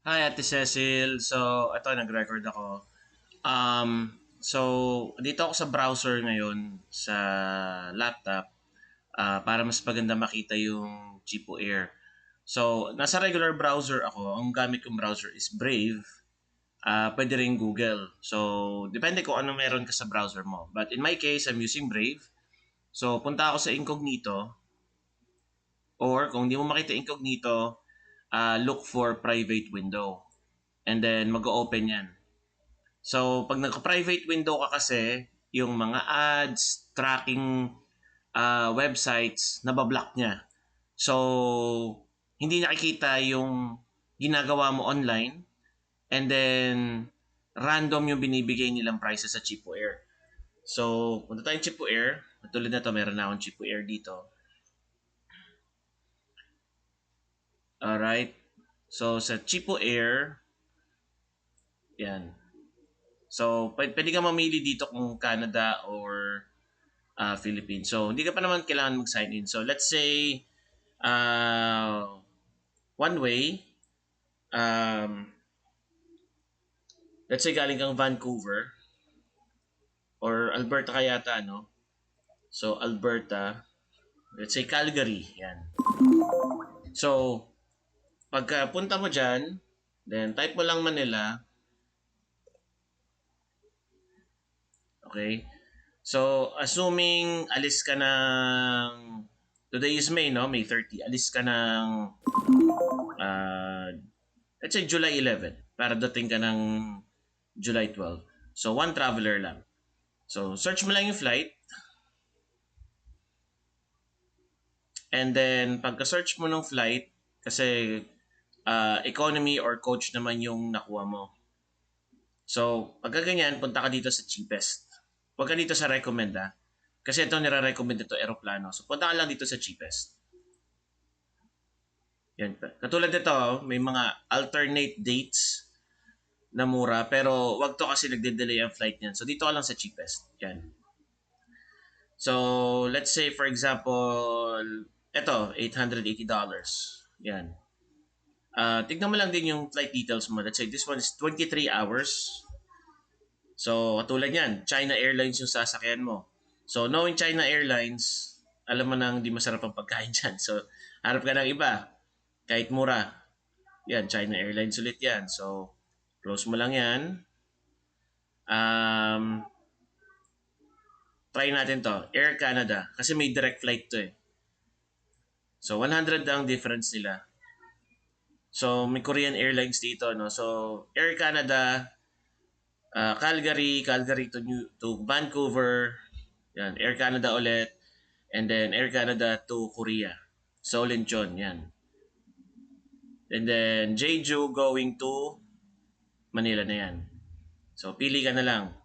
Hi, Ate Cecil. So, ito, nag-record ako. So, dito ako sa browser ngayon sa laptop para mas maganda makita yung Chipo Air. So, nasa regular browser ako. Ang gamit kong browser is Brave. Pwede rin Google. So, depende kung ano meron ka sa browser mo. But in my case, I'm using Brave. So, punta ako sa incognito. Or kung di mo makita incognito, look for private window. And then, mag-open yan. So, pag nagka-private window ka kasi, yung mga ads, tracking websites, nabablock niya. So, hindi nakikita yung ginagawa mo online and then random yung binibigay nilang prices sa Chipo Air. So, punta tayong Chipo Air. Tulad na to, meron na akong Chipo Air dito. Alright. So, sa Chipo Air, yan. So, pwede ka mamili dito kung Canada or Philippines. So, hindi ka pa naman kailangan mag-sign in. So, let's say, one way, um, let's say galing kang Vancouver or Alberta kaya yata, no? So, Alberta, let's say Calgary, yan. So, pagka punta mo dyan, then type mo lang Manila, okay? So, assuming alis ka ng, today is May, no? May 30. Alis ka ng, uh, let's say July 11 para dating ka ng July 12. So, one traveler lang. So, search mo lang yung flight. And then, pagka-search mo ng flight, kasi economy or coach naman yung nakuha mo. So, pagka ganyan, punta ka dito sa cheapest. Huwag ka dito sa recommend Kasi ito nire-recommend ito aeroplano. So, punta ka lang dito sa cheapest. Yan. Katulad nito, may mga alternate dates na mura. Pero, wag to kasi nagde-delay ang flight niyan. So, dito ka lang sa cheapest. Yan. So, let's say for example, eto, $880. Yan. Tignan mo lang din yung flight details mo. Let's say this one is 23 hours. So, katulad yan, China Airlines yung sasakyan mo. So, knowing China Airlines, alam mo nang di masarap ang pagkain dyan. So, harap ka ng iba. Kahit mura. Yan, China Airlines ulit yan. So, close mo lang yan. Um, Try natin to. Air Canada. Kasi may direct flight to eh. So, 100 ang difference nila. So, may Korean Airlines dito, no? So, Air Canada, Calgary to Vancouver, yan, Air Canada ulit, and then Air Canada to Korea. Seoul Incheon, yan. And then, Jeju going to Manila na yan. So, pili ka na lang.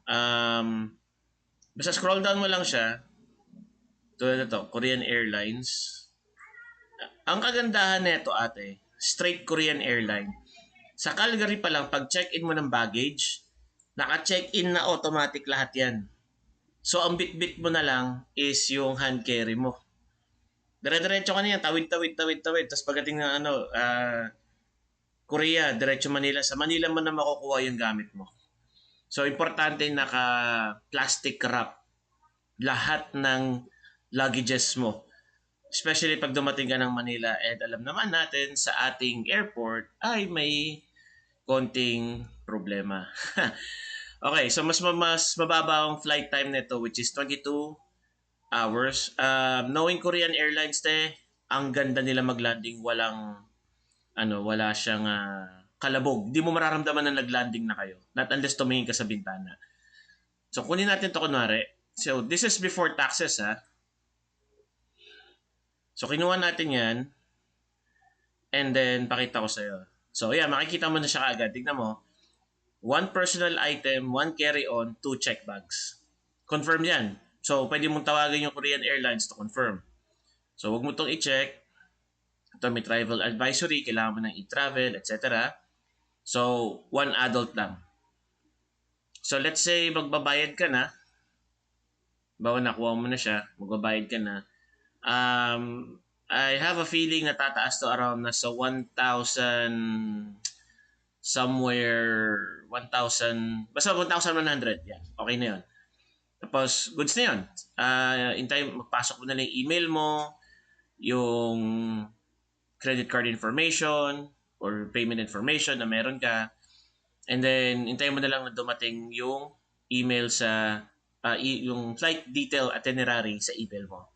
Basta scroll down mo lang siya. Tulad na to, Korean Airlines. Ang kagandahan nito ate, straight Korean Airline. Sa Calgary pa lang, pag check-in mo ng baggage, naka-check-in na automatic lahat yan. So, ang bit-bit mo na lang is yung hand carry mo. Dire-diretso ka na yan, tawid. Tapos pagdating ng Korea, diretso Manila. Sa Manila mo na makukuha yung gamit mo. So, importante naka-plastic wrap lahat ng luggages mo. Especially pag dumating ka ng Manila and alam naman natin sa ating airport ay may konting problema. Okay, so mas mababa ang flight time nito which is 22 hours. Knowing Korean Airlines ang ganda nila maglanding, wala siyang kalabog. Di mo mararamdaman na naglanding na kayo. Not unless tumingin ka sa bintana. So kunin natin to kunwari. So this is before taxes ha. So kinuha natin 'yan and then pakita ko sa iyo. So yeah, makikita mo na siya kaagad. Tignan mo. One personal item, one carry-on, two check bags. Confirm yan. So, pwede mong tawagan yung Korean Airlines to confirm. So, wag mo itong i-check. Ito may travel advisory, kailangan mo ng i-travel, etc. So, one adult lang. So, let's say magbabayad ka na. Bawa nakuha mo na siya, magbabayad ka na. I have a feeling na tataas to around nasa 1,000 somewhere 1,000, basta 1,100. Yan, okay na yun. Tapos, goods na yun. In time, magpasok mo na lang yung email mo, yung credit card information, or payment information na meron ka. And then, hintayin mo na lang na dumating yung email sa, yung flight detail itinerary sa email mo.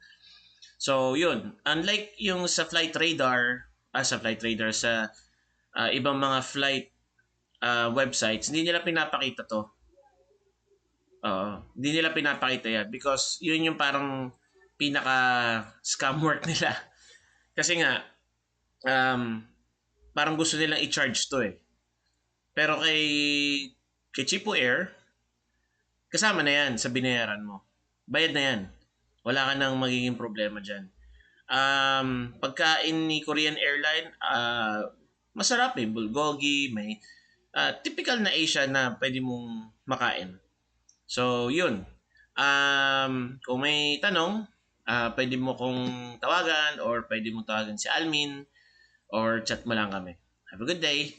So, yun. Unlike yung sa Flight Radar, sa ibang mga flight websites, hindi nila pinapakita to. Hindi nila pinapakita yan because yun yung parang pinaka scam work nila. Kasi nga, parang gusto nilang i-charge to eh. Pero kay Chipo Air, kasama na yan sa binayaran mo. Bayad na yan. Wala ka nang magiging problema dyan. Pagkain ni Korean Airline, masarap eh. Bulgogi, may typical na Asia na pwede mong makain. So, yun. Kung may tanong, pwede mo kong tawagan or pwede mo tawagan si Almin or chat mo lang kami. Have a good day.